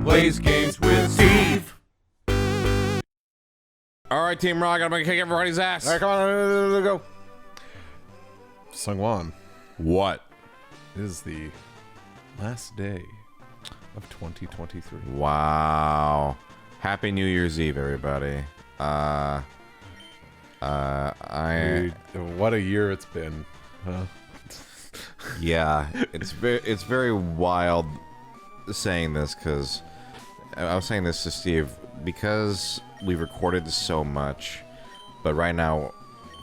plays games with Steve. All right, Team Rock, I'm gonna kick everybody's ass. All right, come on, let's go. SungWon, What? is the last day of 2023. Wow. Happy New Year's Eve, everybody. Dude, what a year it's been, huh? Yeah, it's very wild saying this because I was saying this to Steve because we've recorded so much, but right now,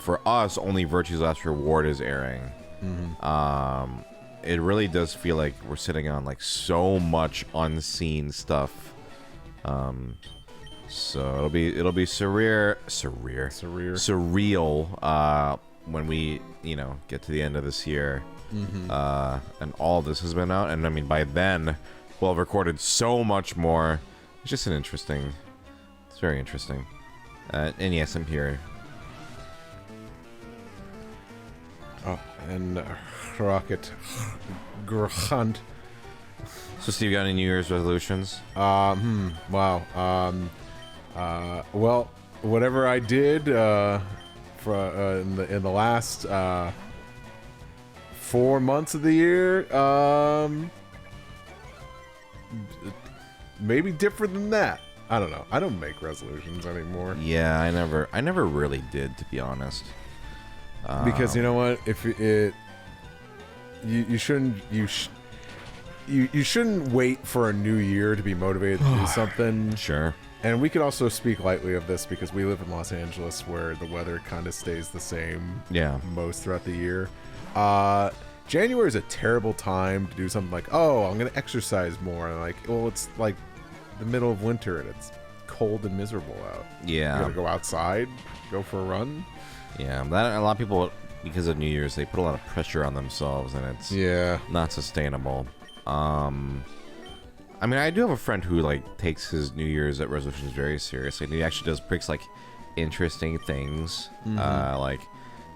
for us, only Virtue's Last Reward is airing. Mm-hmm. It really does feel like we're sitting on like so much unseen stuff. So it'll be surreal when we get to the end of this year. Mm-hmm. And all of this has been out, and I mean by then we'll have recorded so much more. It's just it's very interesting. And yes, I'm here. Oh, and Rocket Grunt. So Steve, you got any New Year's resolutions? Wow. Well, whatever I did in the last 4 months of the year, maybe different than that. I don't know. I don't make resolutions anymore. Yeah, I never really did, to be honest. Because you know what? If you shouldn't wait for a new year to be motivated to do something. Sure. And we could also speak lightly of this because we live in Los Angeles, where the weather kind of stays the same. Yeah. Most throughout the year. January is a terrible time to do something like, oh, I'm gonna exercise more. And like, well, it's like the middle of winter and it's cold and miserable out. Yeah. You gotta go outside, go for a run. Yeah, that a lot of people, because of New Year's, they put a lot of pressure on themselves, and it's not sustainable. I mean, I do have a friend who like takes his New Year's resolutions very seriously, and he actually does picks like interesting things. Mm-hmm. Like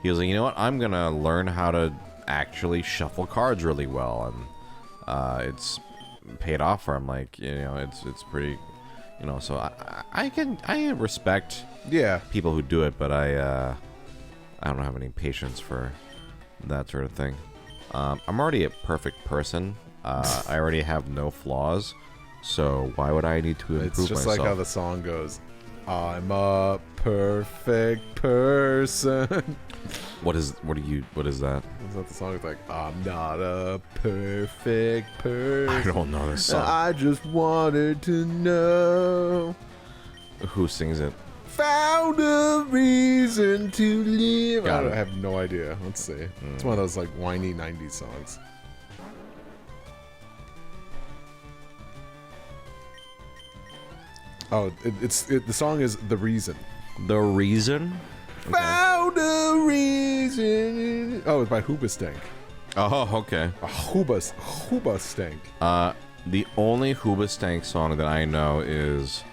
he was like, you know what, I'm gonna learn how to actually shuffle cards really well, and it's paid off for him. Like it's pretty, So I respect people who do it, but I don't have any patience for that sort of thing. I'm already a perfect person. I already have no flaws, so why would I need to improve myself? It's just like how the song goes, I'm a perfect person. What is that? Is that the song? It's like, I'm not a perfect person. I don't know this song. I just wanted to know. Who sings it? Found a reason to live. I have no idea. Let's see. It's one of those like whiny 90s songs. Oh, the song is The Reason. The Reason? Okay. Found a reason. Oh, it's by Hoobastank. Oh, okay. Hoobastank. The only Hoobastank song that I know is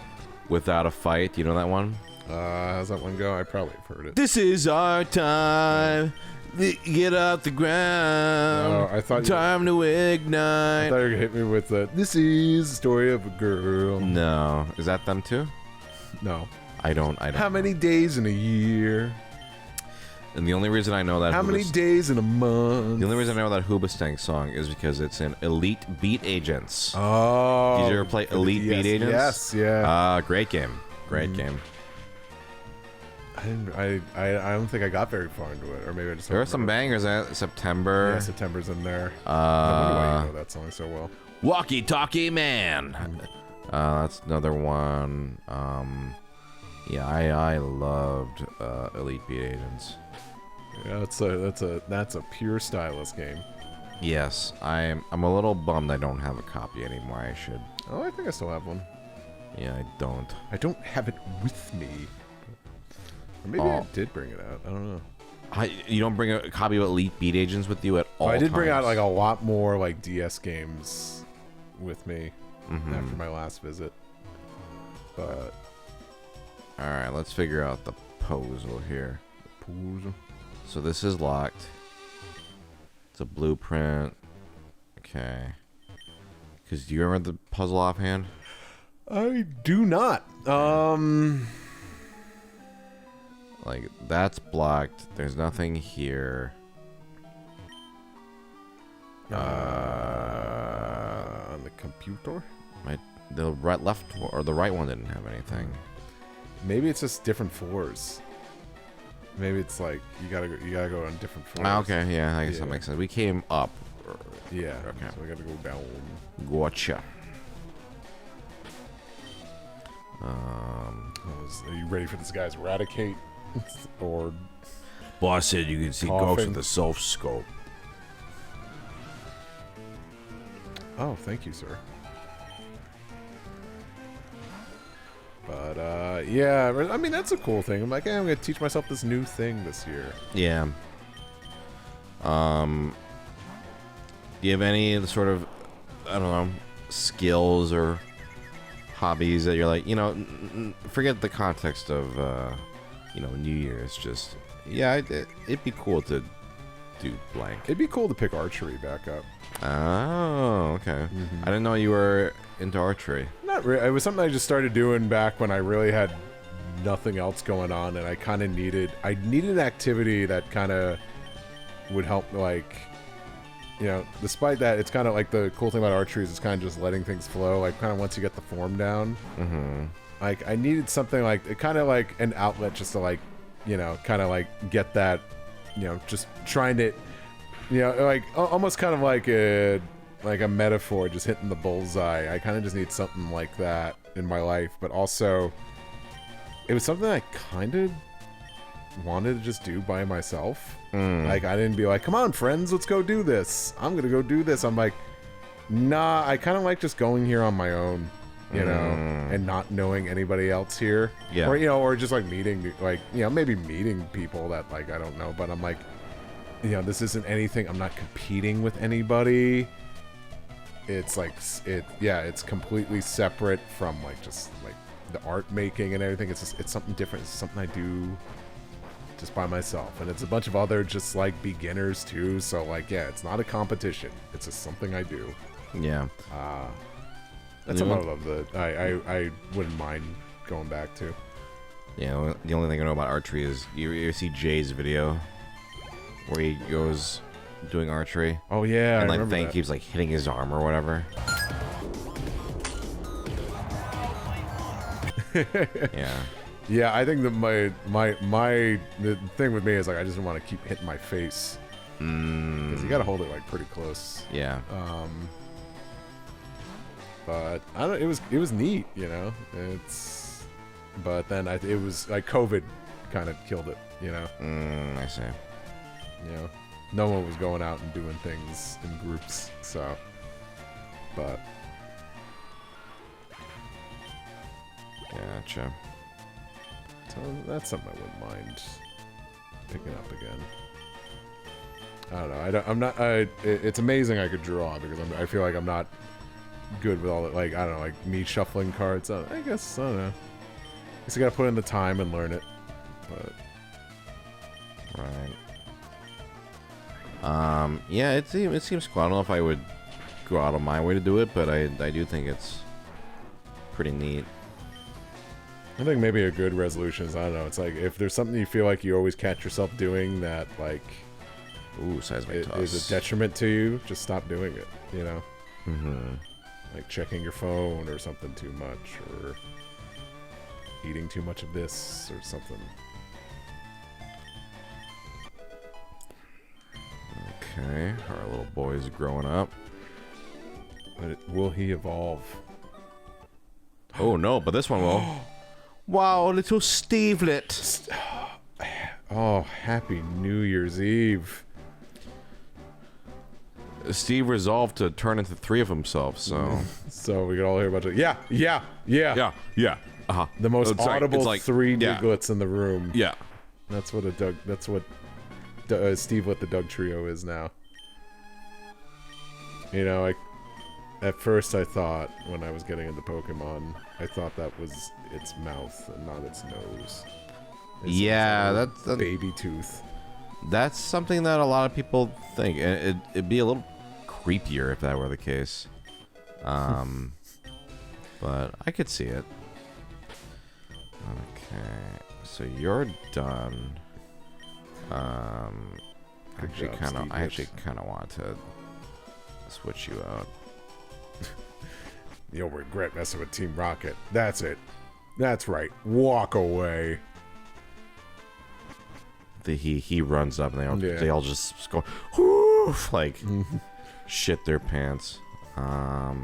Without a Fight. Do you know that one? How's that one go? I probably have heard it. This is our time. Get off the ground. Oh, I thought time to ignite. I thought you were gonna hit me with the. This is the story of a girl. No, is that them too? No, I don't. How many days in a year? And the only reason I know that. How many days in a month? The only reason I know that Hoobastank song is because it's in Elite Beat Agents. Oh. Did you ever play Elite Beat Agents? Yes. Yeah. Great game. Great game. I don't think I got very far into it, or maybe I just. There are some bangers at September. Yeah, September's in there. I wonder why you know that song so well. Walkie Talkie Man. That's another one. Yeah, I loved Elite Beat Agents. Yeah, that's a pure stylus game. Yes, I'm a little bummed I don't have a copy anymore. I should. Oh, I think I still have one. Yeah, I don't. I don't have it with me. Or maybe I did bring it out. I don't know. You don't bring a copy of Elite Beat Agents with you at all? I did bring out like a lot more like DS games with me after my last visit. But all right, let's figure out the puzzle here. So this is locked. It's a blueprint. Okay. Because do you remember the puzzle offhand? I do not. Like, that's blocked. There's nothing here. On the computer? The left or the right one didn't have anything. Maybe it's just different floors. Maybe it's like you gotta go on different floors. Okay, yeah, I guess that makes sense. We came up. Yeah. Okay. So we gotta go down. Gotcha. Are you ready for this guy's Eradicate? Or Boss said you can see ghosts with the self scope. oh, thank you, sir. But yeah, I mean that's a cool thing. I'm like, hey, I'm gonna teach myself this new thing this year. Yeah. Do you have any sort of, I don't know, skills or hobbies that you're like, you know, forget the context of, you know, New Year's. Just, yeah, it'd be cool to do blank. It'd be cool to pick archery back up. Oh, okay. I didn't know you were into archery. Not really. It was something I just started doing back when I really had nothing else going on, and I kind of needed an activity that kind of would help, like, you know, despite that, it's kind of like the cool thing about archery is it's kind of just letting things flow. Like, kind of once you get the form down, like I needed something like kind of like an outlet just to, like, you know, kind of like get that, you know, just trying to, you know, like almost kind of like a metaphor, just hitting the bullseye. I kind of just need something like that in my life, but also it was something I kind of wanted to just do by myself. Like, I didn't be like, come on friends, let's go do this, I'm gonna go do this. I'm like, nah, I kind of like just going here on my own, you know, and not knowing anybody else here. Yeah. Or, you know, or just like meeting, like, you know, maybe meeting people that, like, I don't know, but I'm like, you know, this isn't anything, I'm not competing with anybody. It's like, it's completely separate from, like, just like the art making and everything. It's just, it's something different. It's something I do just by myself, and it's a bunch of other just like beginners too, so like, yeah, it's not a competition, it's just something I do. Yeah. That's something I love that I wouldn't mind going back to. Yeah, the only thing I know about archery is you see Jay's video where he goes doing archery. Oh yeah, and I like remember thing that. keeps like hitting his arm or whatever. Yeah. Yeah, I think that the thing with me is like I just want to keep hitting my face because you gotta hold it like pretty close. Yeah. But I don't. It was neat, you know. But then it was like COVID kind of killed it, you know. I see. You know, no one was going out and doing things in groups, so. But. Gotcha. So that's something I wouldn't mind picking up again. I don't know. It's amazing I could draw because I feel like I'm not good with all it. Like, I don't know, like me shuffling cards. I guess, I don't know. I guess I gotta put in the time and learn it. But. Right. Yeah, it seems cool. I don't know if I would go out of my way to do it, but I do think it's pretty neat. I think maybe a good resolution is, I don't know, it's like if there's something you feel like you always catch yourself doing that, like, seismic toss is a detriment to you, just stop doing it, you know? Like checking your phone or something too much, or eating too much of this or something. Okay, our little boy's growing up. But will he evolve? Oh no, but this one will. Wow, little Stevelet. Oh, happy New Year's Eve. Steve resolved to turn into 3 of himself, so. So we could all hear about it. Yeah. Yeah. Uh-huh. The most audible like, 3 yeah. Diglets in the room. Yeah. That's what Steve Let the Doug Trio is now. You know, at first I thought, when I was getting into Pokemon, I thought that was its mouth and not its nose. Yeah, that's baby tooth. That's something that a lot of people think. It'd be a little creepier if that were the case. but I could see it. Okay, so you're done. I actually kind of want to switch you out. You'll regret messing with Team Rocket. That's it. That's right. Walk away. He runs up and they all just go whoof, like shit their pants. Where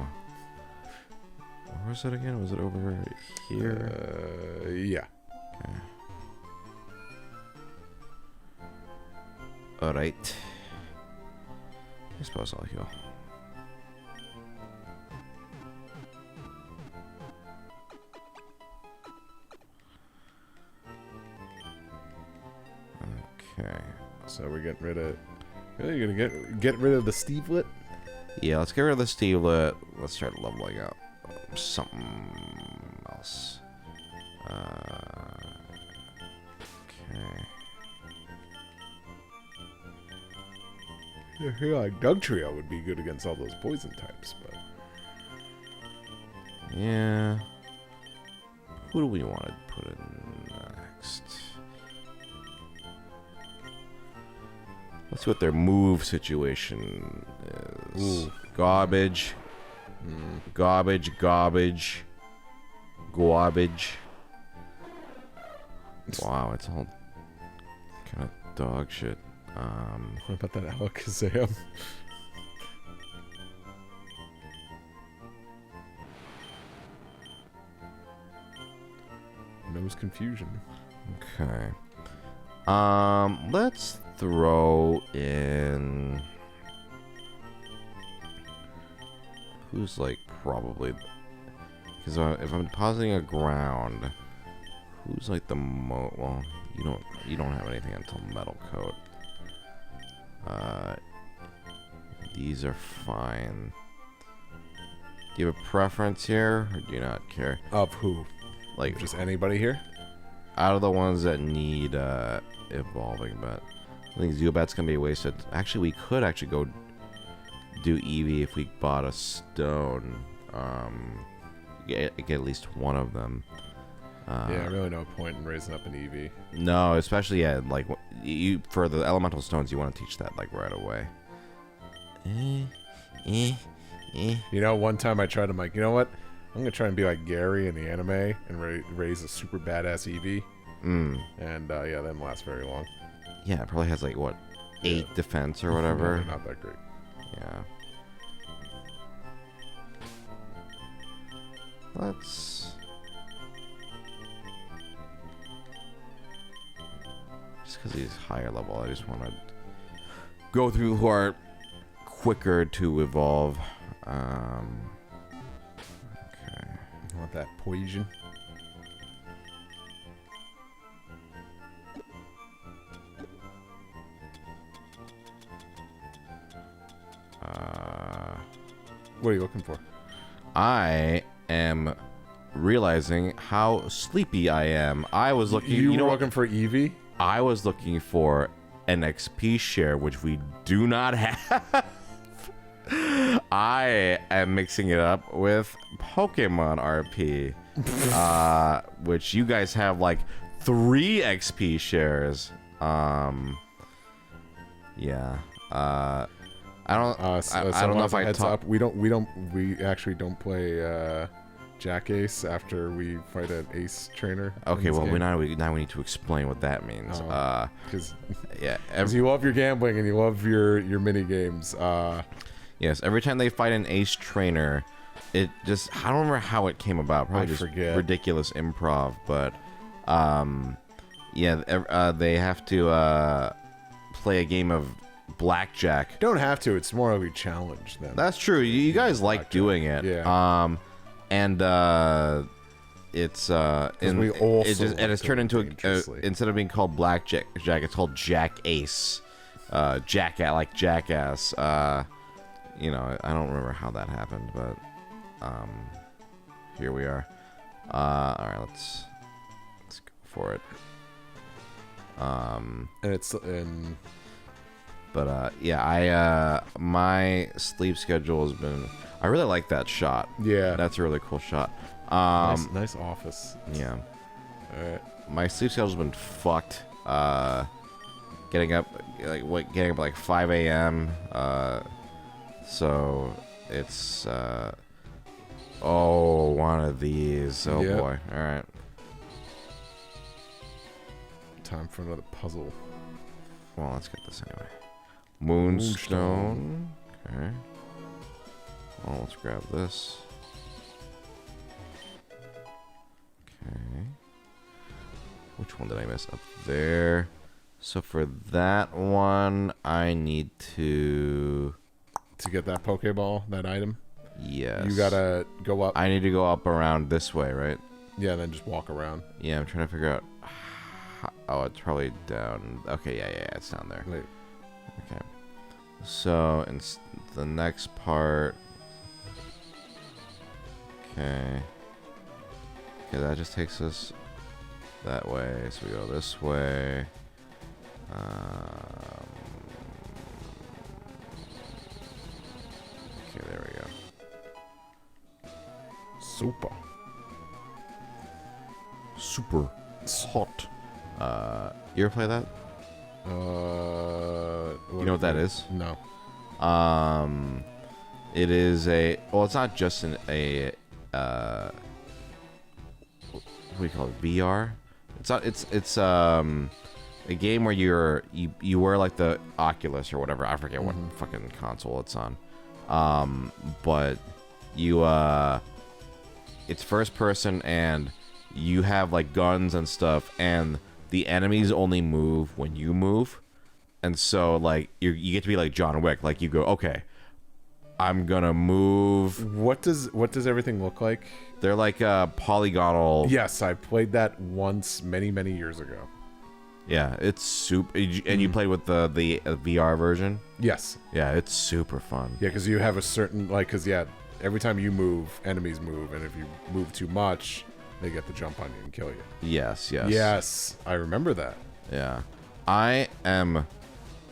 was it again? Was it over here? Yeah. Okay. All right. I suppose I'll heal. Okay. So we're getting rid of. Really, you're gonna get rid of the Stevelet? Yeah, let's get rid of the Stevelet. Let's start leveling up something else. Okay. I feel like Doug Trio would be good against all those poison types, but Yeah. Who do we want to put in next? Let's see what their move situation is. Ooh. Garbage. Garbage. Garbage. Garbage. Wow, it's all kind of dog shit. what about that Alakazam? Nose confusion. Okay. Let's throw in. Who's like probably? Because if I'm depositing a ground, who's like the well, you don't have anything until metal coat. These are fine. Do you have a preference here, or do you not care? Of who? Like Just anybody here? out of the ones that need evolving, but I think Zubat's gonna be wasted. Actually, we could actually go do Eevee if we bought a stone. Get at least one of them. Yeah, really no point in raising up an Eevee. No, especially like you for the elemental stones, you want to teach that like right away. You know, one time I tried, I'm like, you know what? I'm gonna try and be like Gary in the anime and raise a super badass Eevee. And yeah, that didn't last very long. Yeah, it probably has like what 8 defense or whatever. Not that great. Yeah. Let's just because he's higher level, I just want to go through who are quicker to evolve. Okay. I want that poison. What are you looking for? I am realizing how sleepy I am. I was looking. You know were what? looking for Eevee? I was looking for an XP share, which we do not have. I am mixing it up with Pokemon RP, which you guys have like 3 XP shares. Yeah. I don't know if I heads talk. up. We actually don't play Jack Ace after we fight an Ace trainer. Okay, well, now we need to explain what that means. Because Yeah. you love your gambling and you love your mini games. Yes, every time they fight an ace trainer, it just I don't remember how it came about. Probably just ridiculous improv, but yeah, they have to play a game of blackjack. Don't have to. It's more of a challenge then. That's true. You guys like doing it. Yeah. And it's it's turned into instead of being called blackjack, it's called Jack Ace. Jackass. You know, I don't remember how that happened, but here we are. All right, let's go for it. And it's But yeah, I my sleep schedule has been. I really like that shot. Yeah. That's a really cool shot. Nice office. Yeah. All right. My sleep schedule's been fucked. Getting up like 5 a.m. So it's one of these. Oh Yep. boy. All right. Time for another puzzle. Well, let's get this anyway. Moonstone. Okay. Well, let's grab this. Okay. Which one did I miss? Up there. So for that one, I need to get that Pokeball, that item. Yes. You gotta go up. I need to go up around this way, right? Yeah, then just walk around. Yeah, I'm trying to figure out. Oh, it's probably down. Okay, yeah, it's down there. Wait. Okay. So in the next part. Okay. Okay, that just takes us that way. So we go this way. Okay, there we go. Super hot. You ever play that? You know what that is? No. It is a. Well, it's not just what do you call it? VR. It's not. It's a game where you wear like the Oculus or whatever. I forget what fucking console it's on. But you it's first person and you have like guns and stuff, and the enemies only move when you move, and so like you get to be like John Wick. Like you go, okay, I'm gonna move. What does everything look like? They're like polygonal. Yes, I played that once many years ago. Yeah, it's super. And you played with the VR version. Yes. Yeah, it's super fun. Yeah, because you have a certain every time you move, enemies move, and if you move too much, they get the jump on you and kill you. Yes. Yes, I remember that. Yeah, I am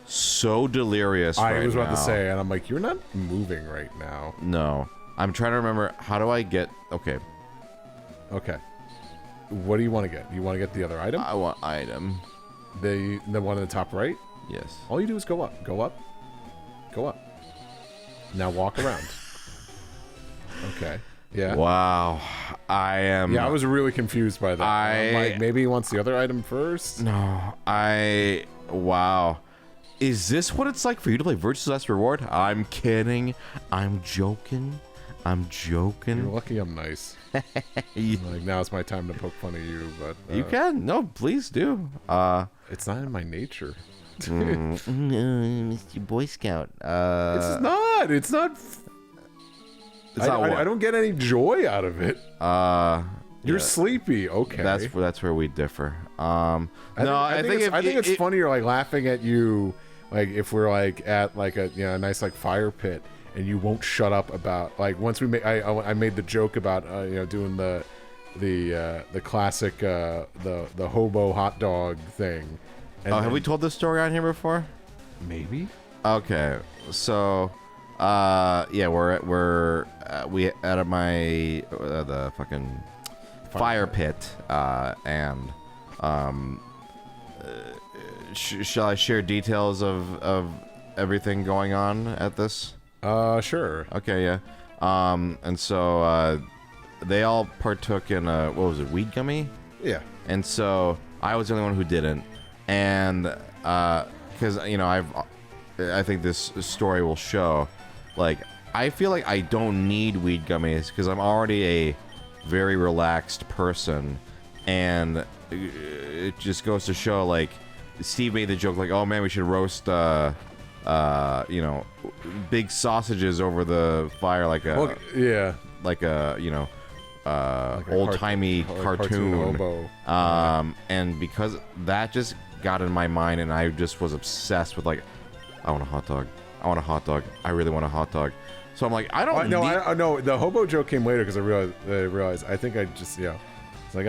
so delirious. I was about now. to say, and I'm like, you're not moving right now. No, I'm trying to remember how do I get. Okay. What do you want to get? You want to get the other item? I want item. The one in the top right? Yes. All you do is go up. Go up. Go up. Now walk around. Okay. Yeah. Wow. I am. Yeah, I was really confused by that. I'm like, maybe he wants the other item first? No. Wow. Is this what it's like for you to play Virtue's Last Reward? I'm kidding. I'm joking. You're lucky I'm nice. Like, now it's my time to poke fun of you, but... you can. No, please do. It's not in my nature. Mr. Boy Scout. It's not. It's not... I don't get any joy out of it. You're sleepy. Okay. That's where we differ. I think it's funnier like laughing at you, like if we're like at like a nice like fire pit and you won't shut up about like once we I made the joke about doing the classic the hobo hot dog thing. And have we told this story on here before? Maybe. Okay, so we're at my the fucking fire pit and shall I share details of everything going on at this? Sure. Okay, yeah. And so they all partook in what was it, weed gummy? Yeah. And so I was the only one who didn't, and because I think this story will show, like, I feel like I don't need weed gummies because I'm already a very relaxed person, and it just goes to show, like, Steve made the joke, like, oh man, we should roast big sausages over the fire like a old-timey cartoon hobo. And because that just got in my mind, and I just was obsessed with, like, I want a hot dog, I really want a hot dog. So I'm like, I don't no, the hobo joke came later because I realized I think I just it's like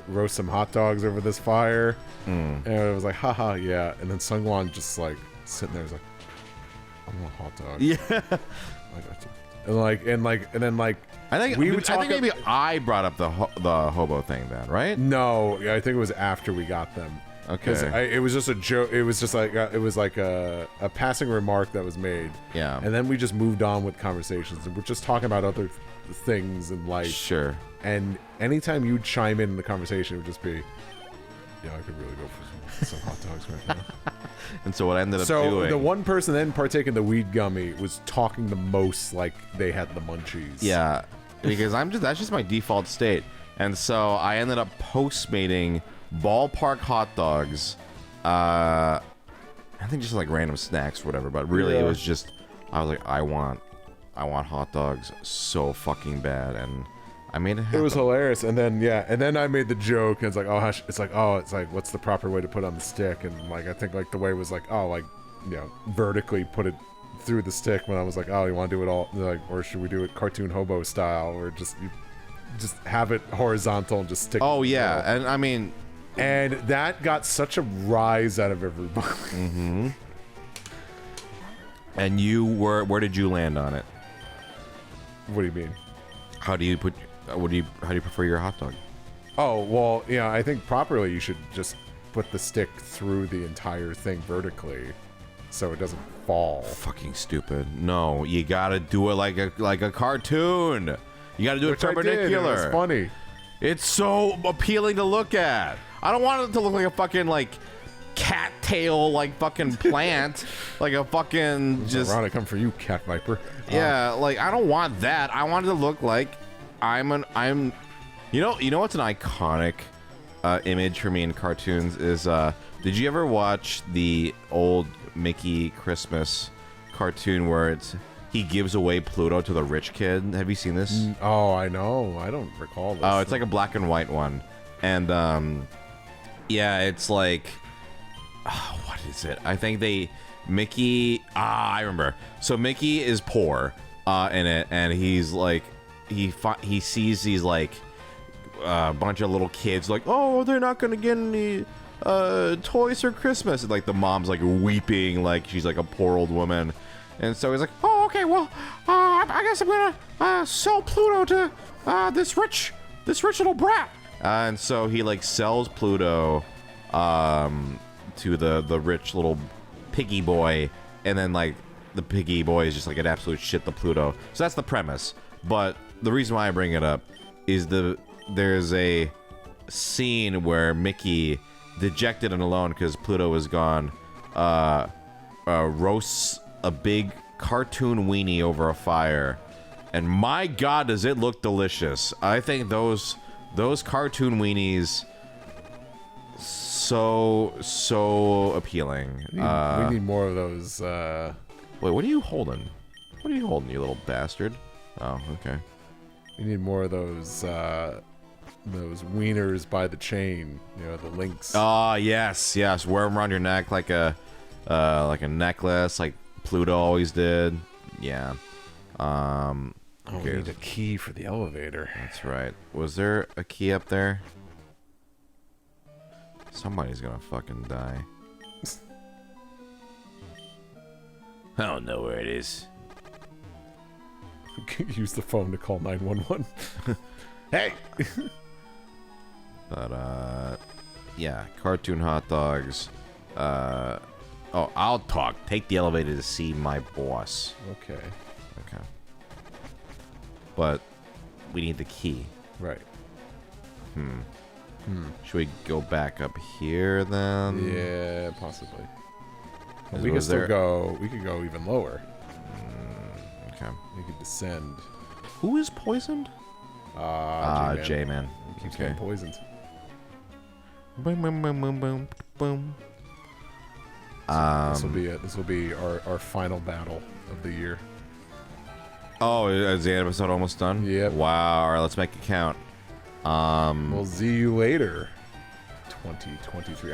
roast some hot dogs over this fire, and it was like haha, yeah. And then SungWon just like sitting there, he's like, I want a hot dog. Yeah. And then I think maybe I brought up the hobo thing then, right? No, I think it was after we got them. Okay. It was just a joke. It was just like a passing remark that was made. Yeah. And then we just moved on with conversations, and we're just talking about other things in life. Sure. And anytime you chime in the conversation, it would just be, yeah, I could really go for some hot dogs right now. And so what I ended up So doing... the one person then partaking the weed gummy was talking the most like they had the munchies. Yeah, because that's just my default state. And so I ended up postmating ballpark hot dogs. I think just like random snacks or whatever, but really it was just, I was like, I want hot dogs so fucking bad, and I made it happen. It was hilarious. And then I made the joke, and it's like, what's the proper way to put on the stick? And like, I think like the way was like, vertically put it through the stick. When I was like, oh, you want to do it all, like, or should we do it cartoon hobo style, or just have it horizontal and just stick Oh it yeah, middle. and I mean, and that got such a rise out of everybody. Mm-hmm. And where did you land on it? What do you mean? How do you prefer your hot dog? Oh, well, yeah, I think properly you should just put the stick through the entire thing vertically so it doesn't fall. Fucking stupid. No, you gotta do it like a cartoon. You gotta do it perpendicular. It's funny. It's so appealing to look at. I don't want it to look like a fucking like cattail like fucking plant, like a fucking just. Ironic, come for you, cat viper. Yeah, like I don't want that. I want it to look like I'm. You know what's an iconic image for me in cartoons is did you ever watch the old Mickey Christmas cartoon where he gives away Pluto to the rich kid? Have you seen this? Oh, I know. I don't recall this. Oh, it's like a black and white one, and yeah, it's like what is it? I think Mickey. I remember. So Mickey is poor in it, and he's like he sees these like a bunch of little kids like, oh, they're not gonna get any toys for Christmas, and like the mom's like weeping like she's like a poor old woman, and so he's like, oh, okay, well, I guess I'm gonna sell Pluto to this rich little brat, and so he like sells Pluto to the rich little piggy boy, and then like the piggy boy is just like an absolute shit to Pluto. So that's the premise. But the reason why I bring it up is there's a scene where Mickey, dejected and alone because Pluto is gone, roasts a big cartoon weenie over a fire, and my god does it look delicious. I think those cartoon weenies so appealing. We need more of those. Wait, what are you holding? What are you holding, you little bastard? Oh, okay. We need more of those wieners by the chain. You know, the links. Oh, yes. Wear them around your neck like a necklace, like Pluto always did. Yeah. Oh, okay. we need a key for the elevator. That's right. Was there a key up there? Somebody's gonna fucking die. I don't know where it is. Use the phone to call 911. Hey! But, yeah, cartoon hot dogs. Oh, I'll talk. Take the elevator to see my boss. Okay. But we need the key. Right. Should we go back up here then? Yeah, possibly. Well, Is- we could was still there- go. We could go even lower. Okay. We could descend. Who is poisoned? J-Man. J-Man. He keeps Okay. getting poisoned. Boom, boom, boom, boom, boom, boom. This will be our final battle of the year. Oh, is the episode almost done? Yep. Wow. All right, let's make it count. We'll see you later. 2023.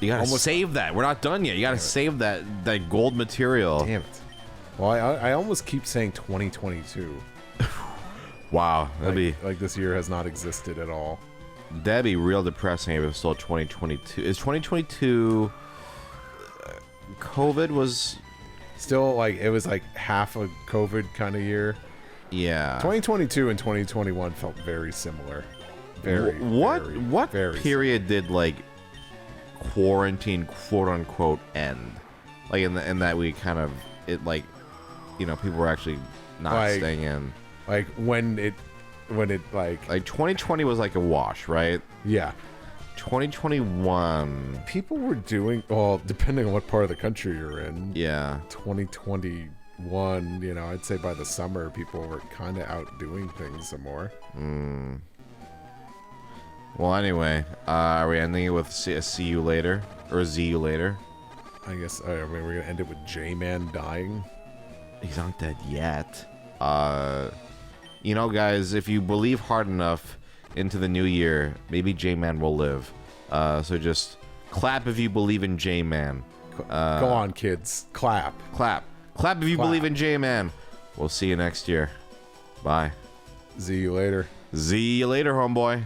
You gotta almost- save that. We're not done yet. You gotta save that gold material. Damn it. Well, I almost keep saying 2022. Wow, Like this year has not existed at all. that'd be real depressing if it was still 2022. Is 2022? COVID was, Still, like, it was like half a COVID kind of year. yeah. 2022 and 2021 felt very similar. Very, What very period did like quarantine quote unquote end? Like in that we kind of it like, people were actually not Like- staying in. like when it like 2020 was like a wash, right? yeah. 2021, People were doing, well, depending on what part of the country you're in. yeah. 2021, I'd say by the summer, people were kind of out doing things some more. Well, anyway, are we ending it with see you later or see you later? I guess, I mean, we're gonna end it with J-Man dying. He's not dead yet. Guys, if you believe hard enough into the new year, maybe J-Man will live. So just clap if you believe in J-Man. Go on, kids. Clap. Clap if you Clap. believe in J-Man. We'll see you next year. Bye. See you later. See you later, homeboy.